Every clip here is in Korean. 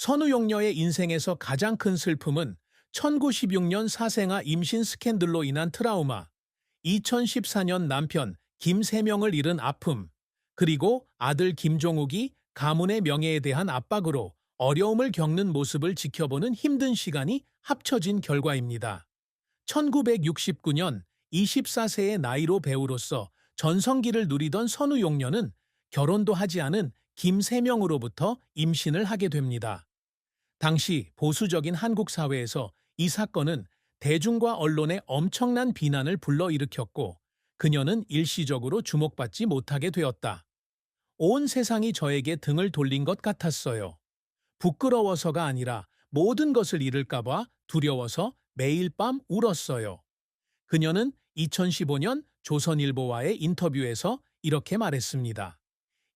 선우용녀의 인생에서 가장 큰 슬픔은 1916년 사생아 임신 스캔들로 인한 트라우마, 2014년 남편 김세명을 잃은 아픔, 그리고 아들 김종욱이 가문의 명예에 대한 압박으로 어려움을 겪는 모습을 지켜보는 힘든 시간이 합쳐진 결과입니다. 1969년 24세의 나이로 배우로서 전성기를 누리던 선우용녀는 결혼도 하지 않은 김세명으로부터 임신을 하게 됩니다. 당시 보수적인 한국 사회에서 이 사건은 대중과 언론의 엄청난 비난을 불러일으켰고 그녀는 일시적으로 주목받지 못하게 되었다. 온 세상이 저에게 등을 돌린 것 같았어요. 부끄러워서가 아니라 모든 것을 잃을까봐 두려워서 매일 밤 울었어요. 그녀는 2015년 조선일보와의 인터뷰에서 이렇게 말했습니다.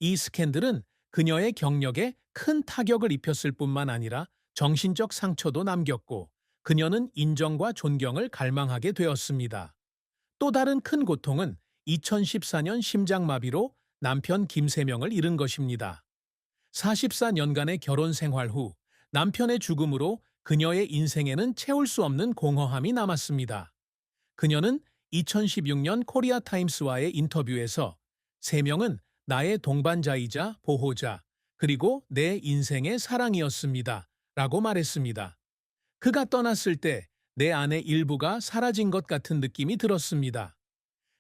이 스캔들은 그녀의 경력에 큰 타격을 입혔을 뿐만 아니라 정신적 상처도 남겼고 그녀는 인정과 존경을 갈망하게 되었습니다. 또 다른 큰 고통은 2014년 심장마비로 남편 김세명을 잃은 것입니다. 44년간의 결혼 생활 후 남편의 죽음으로 그녀의 인생에는 채울 수 없는 공허함이 남았습니다. 그녀는 2016년 코리아타임스와의 인터뷰에서 세명은 나의 동반자이자 보호자, 그리고 내 인생의 사랑이었습니다. 라고 말했습니다. 그가 떠났을 때 내 안의 일부가 사라진 것 같은 느낌이 들었습니다.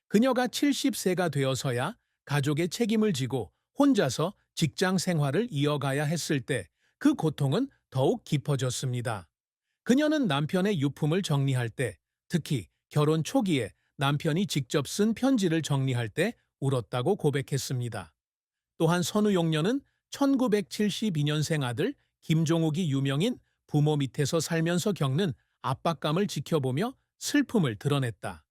그녀가 70세가 되어서야 가족의 책임을 지고 혼자서 직장 생활을 이어가야 했을 때 그 고통은 더욱 깊어졌습니다. 그녀는 남편의 유품을 정리할 때, 특히 결혼 초기에 남편이 직접 쓴 편지를 정리할 때 울었다고 고백했습니다. 또한 선우용녀는 1972년생 아들 김종욱이 유명인 부모 밑에서 살면서 겪는 압박감을 지켜보며 슬픔을 드러냈다.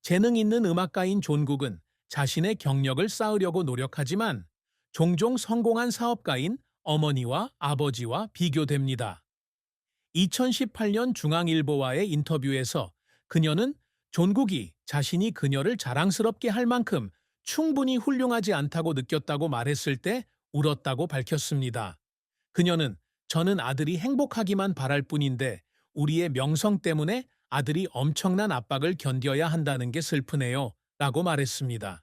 재능 있는 음악가인 존국은 자신의 경력을 쌓으려고 노력하지만 종종 성공한 사업가인 어머니와 아버지와 비교됩니다. 2018년 중앙일보와의 인터뷰에서 그녀는 존국이 자신이 그녀를 자랑스럽게 할 만큼 충분히 훌륭하지 않다고 느꼈다고 말했을 때 울었다고 밝혔습니다. 그녀는 저는 아들이 행복하기만 바랄 뿐인데 우리의 명성 때문에 아들이 엄청난 압박을 견뎌야 한다는 게 슬프네요. 라고 말했습니다.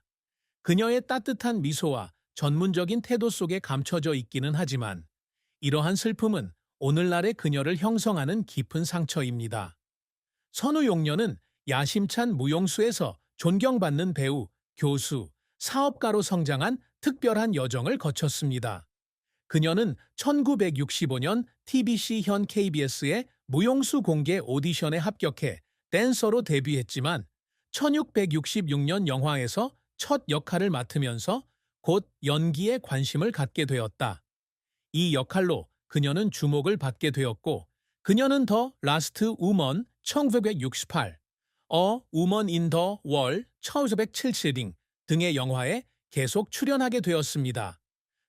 그녀의 따뜻한 미소와 전문적인 태도 속에 감춰져 있기는 하지만 이러한 슬픔은 오늘날의 그녀를 형성하는 깊은 상처입니다. 선우용녀는 야심찬 무용수에서 존경받는 배우, 교수, 사업가로 성장한 특별한 여정을 거쳤습니다. 그녀는 1965년 TBC 현 KBS의 무용수 공개 오디션에 합격해 댄서로 데뷔했지만 1666년 영화에서 첫 역할을 맡으면서 곧 연기에 관심을 갖게 되었다. 이 역할로 그녀는 주목을 받게 되었고 그녀는 더 라스트 우먼 1968, 어 우먼 인 더 월 1970 등의 영화에 계속 출연하게 되었습니다.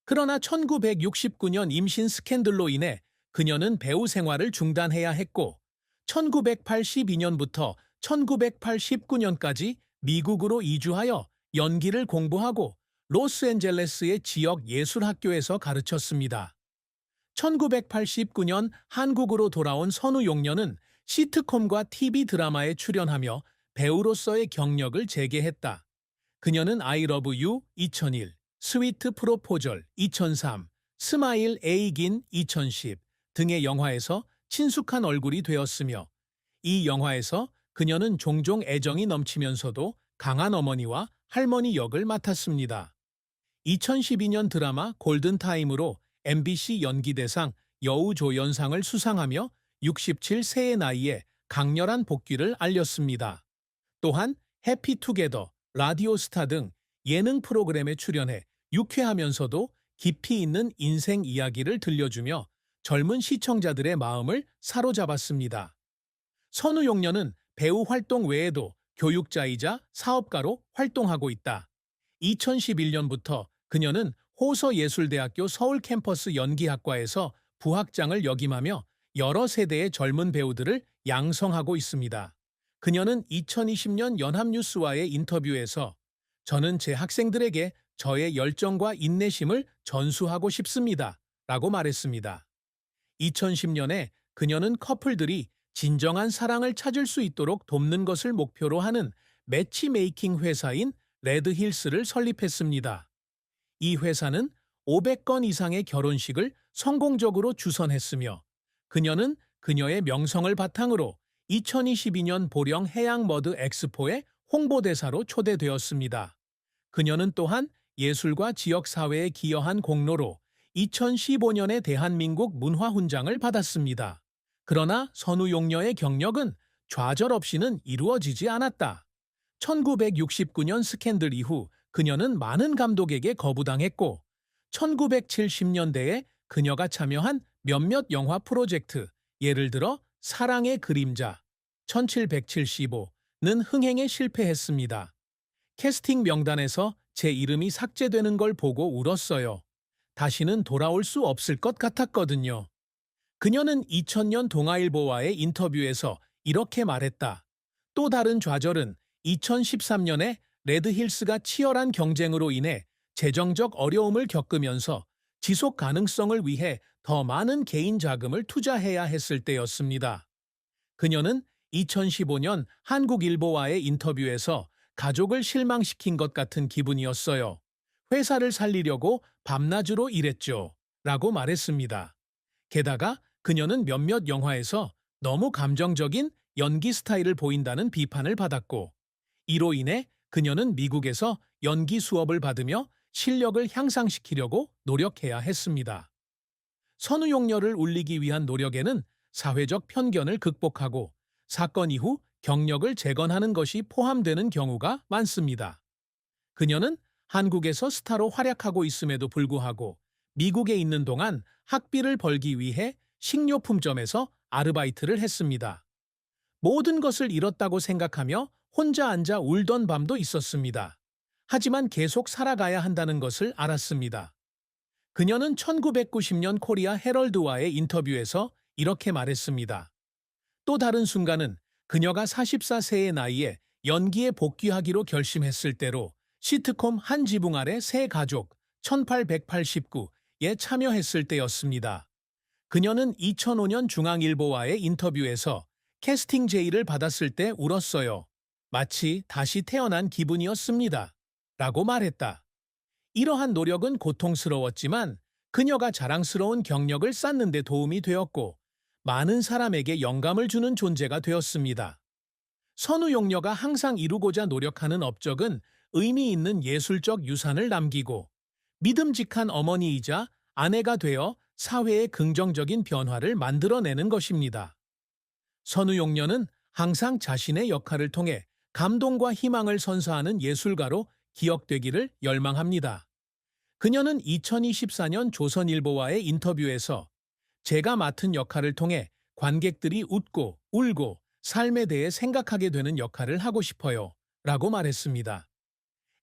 그러나 1969년 임신 스캔들로 인해 그녀는 배우 생활을 중단해야 했고 1982년부터 1989년까지 미국으로 이주하여 연기를 공부하고 로스앤젤레스의 지역 예술학교에서 가르쳤습니다. 1989년 한국으로 돌아온 선우용녀는 시트콤과 TV 드라마에 출연하며 배우로서의 경력을 재개했다. 그녀는 I Love You 2001, 스위트 프로포절 2003, 스마일 에이긴 2010 등의 영화에서 친숙한 얼굴이 되었으며 이 영화에서 그녀는 종종 애정이 넘치면서도 강한 어머니와 할머니 역을 맡았습니다. 2012년 드라마 골든타임으로 MBC 연기대상 여우조연상을 수상하며 67세의 나이에 강렬한 복귀를 알렸습니다. 또한 해피투게더, 라디오스타 등 예능 프로그램에 출연해 유쾌하면서도 깊이 있는 인생 이야기를 들려주며 젊은 시청자들의 마음을 사로잡았습니다. 선우용녀는 배우 활동 외에도 교육자이자 사업가로 활동하고 있다. 2011년부터 그녀는 호서예술대학교 서울 캠퍼스 연기학과에서 부학장을 역임하며 여러 세대의 젊은 배우들을 양성하고 있습니다. 그녀는 2020년 연합뉴스와의 인터뷰에서 저는 제 학생들에게 저의 열정과 인내심을 전수하고 싶습니다. 라고 말했습니다. 2010년에 그녀는 커플들이 진정한 사랑을 찾을 수 있도록 돕는 것을 목표로 하는 매치메이킹 회사인 레드힐스를 설립했습니다. 이 회사는 500건 이상의 결혼식을 성공적으로 주선했으며 그녀는 그녀의 명성을 바탕으로 2022년 보령 해양머드 엑스포의 홍보대사로 초대되었습니다. 그녀는 또한 예술과 지역사회에 기여한 공로로 2015년에 대한민국 문화훈장을 받았습니다. 그러나 선우용녀의 경력은 좌절 없이는 이루어지지 않았다. 1969년 스캔들 이후 그녀는 많은 감독에게 거부당했고 1970년대에 그녀가 참여한 몇몇 영화 프로젝트, 예를 들어 사랑의 그림자, 1775는 흥행에 실패했습니다. 캐스팅 명단에서 제 이름이 삭제되는 걸 보고 울었어요. 다시는 돌아올 수 없을 것 같았거든요. 그녀는 2000년 동아일보와의 인터뷰에서 이렇게 말했다. 또 다른 좌절은 2013년에 레드힐스가 치열한 경쟁으로 인해 재정적 어려움을 겪으면서 지속 가능성을 위해 더 많은 개인 자금을 투자해야 했을 때였습니다. 그녀는 2015년 한국일보와의 인터뷰에서 가족을 실망시킨 것 같은 기분이었어요. 회사를 살리려고 밤낮으로 일했죠. 라고 말했습니다. 게다가 그녀는 몇몇 영화에서 너무 감정적인 연기 스타일을 보인다는 비판을 받았고, 이로 인해 그녀는 미국에서 연기 수업을 받으며 실력을 향상시키려고 노력해야 했습니다. 선우용녀를 울리기 위한 노력에는 사회적 편견을 극복하고 사건 이후 경력을 재건하는 것이 포함되는 경우가 많습니다. 그녀는 한국에서 스타로 활약하고 있음에도 불구하고 미국에 있는 동안 학비를 벌기 위해 식료품점에서 아르바이트를 했습니다. 모든 것을 잃었다고 생각하며 혼자 앉아 울던 밤도 있었습니다. 하지만 계속 살아가야 한다는 것을 알았습니다. 그녀는 1990년 코리아 헤럴드와의 인터뷰에서 이렇게 말했습니다. 또 다른 순간은 그녀가 44세의 나이에 연기에 복귀하기로 결심했을 때로 시트콤 한 지붕 아래 새 가족 1889에 참여했을 때였습니다. 그녀는 2005년 중앙일보와의 인터뷰에서 캐스팅 제의를 받았을 때 울었어요. 마치 다시 태어난 기분이었습니다. 라고 말했다. 이러한 노력은 고통스러웠지만 그녀가 자랑스러운 경력을 쌓는 데 도움이 되었고 많은 사람에게 영감을 주는 존재가 되었습니다. 선우용녀가 항상 이루고자 노력하는 업적은 의미 있는 예술적 유산을 남기고 믿음직한 어머니이자 아내가 되어 사회의 긍정적인 변화를 만들어내는 것입니다. 선우용녀는 항상 자신의 역할을 통해 감동과 희망을 선사하는 예술가로 기억되기를 열망합니다. 그녀는 2024년 조선일보와의 인터뷰에서 제가 맡은 역할을 통해 관객들이 웃고 울고 삶에 대해 생각하게 되는 역할을 하고 싶어요. 라고 말했습니다.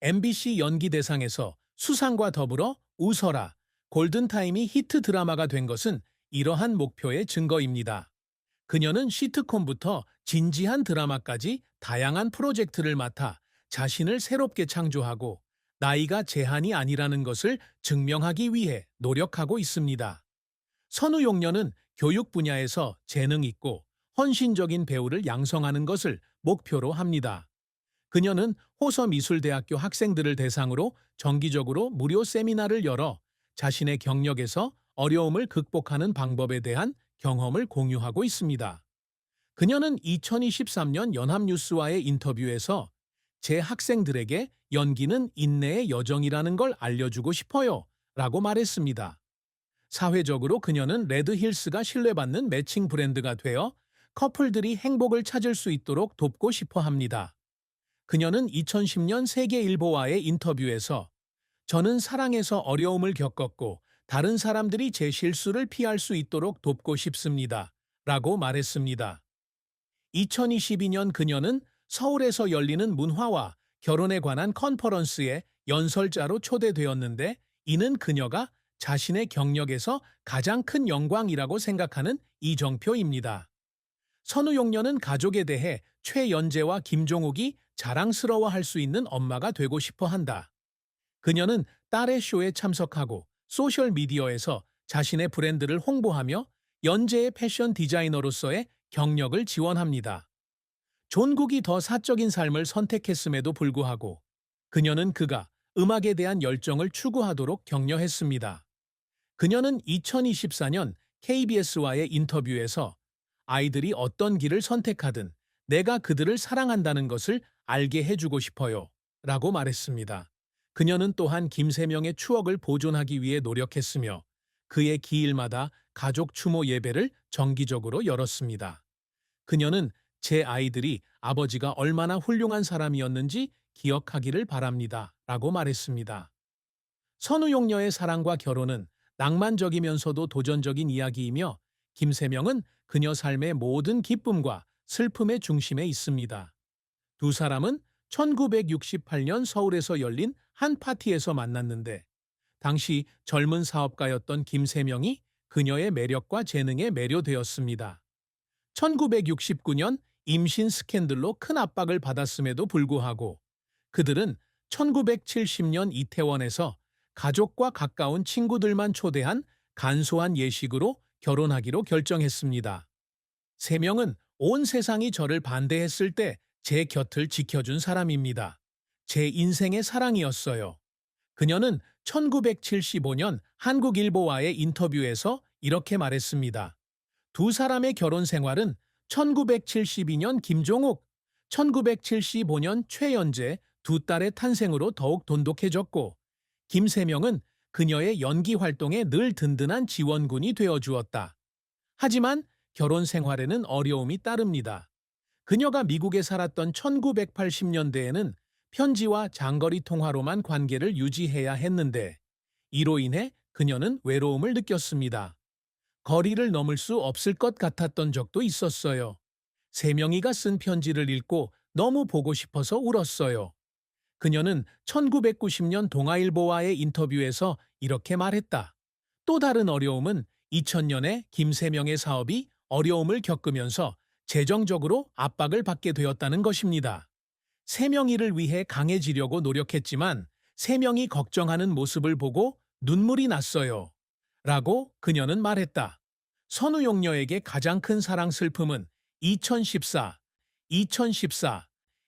MBC 연기대상에서 수상과 더불어 웃어라, 골든타임이 히트 드라마가 된 것은 이러한 목표의 증거입니다. 그녀는 시트콤부터 진지한 드라마까지 다양한 프로젝트를 맡아 자신을 새롭게 창조하고 나이가 제한이 아니라는 것을 증명하기 위해 노력하고 있습니다. 선우용녀는 교육 분야에서 재능 있고 헌신적인 배우를 양성하는 것을 목표로 합니다. 그녀는 호서미술대학교 학생들을 대상으로 정기적으로 무료 세미나를 열어 자신의 경력에서 어려움을 극복하는 방법에 대한 경험을 공유하고 있습니다. 그녀는 2023년 연합뉴스와의 인터뷰에서 제 학생들에게 연기는 인내의 여정이라는 걸 알려주고 싶어요. 라고 말했습니다. 사회적으로 그녀는 레드힐스가 신뢰받는 매칭 브랜드가 되어 커플들이 행복을 찾을 수 있도록 돕고 싶어 합니다. 그녀는 2010년 세계일보와의 인터뷰에서 저는 사랑에서 어려움을 겪었고 다른 사람들이 제 실수를 피할 수 있도록 돕고 싶습니다. 라고 말했습니다. 2022년 그녀는 서울에서 열리는 문화와 결혼에 관한 컨퍼런스에 연설자로 초대되었는데 이는 그녀가 자신의 경력에서 가장 큰 영광이라고 생각하는 이정표입니다. 선우용녀는 가족에 대해 최연재와 김종욱이 자랑스러워할 수 있는 엄마가 되고 싶어 한다. 그녀는 딸의 쇼에 참석하고 소셜미디어에서 자신의 브랜드를 홍보하며 연재의 패션 디자이너로서의 경력을 지원합니다. 존국이 더 사적인 삶을 선택했음에도 불구하고 그녀는 그가 음악에 대한 열정을 추구하도록 격려했습니다. 그녀는 2024년 KBS와의 인터뷰에서 아이들이 어떤 길을 선택하든 내가 그들을 사랑한다는 것을 알게 해주고 싶어요. 라고 말했습니다. 그녀는 또한 김세명의 추억을 보존하기 위해 노력했으며 그의 기일마다 가족 추모 예배를 정기적으로 열었습니다. 그녀는 제 아이들이 아버지가 얼마나 훌륭한 사람이었는지 기억하기를 바랍니다. 라고 말했습니다. 선우용녀의 사랑과 결혼은 낭만적이면서도 도전적인 이야기이며 김세명은 그녀 삶의 모든 기쁨과 슬픔의 중심에 있습니다. 두 사람은 1968년 서울에서 열린 한 파티에서 만났는데 당시 젊은 사업가였던 김세명이 그녀의 매력과 재능에 매료되었습니다. 1969년 임신 스캔들로 큰 압박을 받았음에도 불구하고 그들은 1970년 이태원에서 가족과 가까운 친구들만 초대한 간소한 예식으로 결혼하기로 결정했습니다. 세명은 온 세상이 저를 반대했을 때 제 곁을 지켜준 사람입니다. 제 인생의 사랑이었어요. 그녀는 1975년 한국일보와의 인터뷰에서 이렇게 말했습니다. 두 사람의 결혼 생활은 1972년 김종욱, 1975년 최연재 두 딸의 탄생으로 더욱 돈독해졌고 김세명은 그녀의 연기 활동에 늘 든든한 지원군이 되어주었다. 하지만 결혼 생활에는 어려움이 따릅니다. 그녀가 미국에 살았던 1980년대에는 편지와 장거리 통화로만 관계를 유지해야 했는데 이로 인해 그녀는 외로움을 느꼈습니다. 거리를 넘을 수 없을 것 같았던 적도 있었어요. 세명이가 쓴 편지를 읽고 너무 보고 싶어서 울었어요. 그녀는 1990년 동아일보와의 인터뷰에서 이렇게 말했다. 또 다른 어려움은 2000년에 김세명의 사업이 어려움을 겪으면서 재정적으로 압박을 받게 되었다는 것입니다. 세명이를 위해 강해지려고 노력했지만 세명이 걱정하는 모습을 보고 눈물이 났어요. 라고 그녀는 말했다. 선우용녀에게 가장 큰 사랑 슬픔은 2014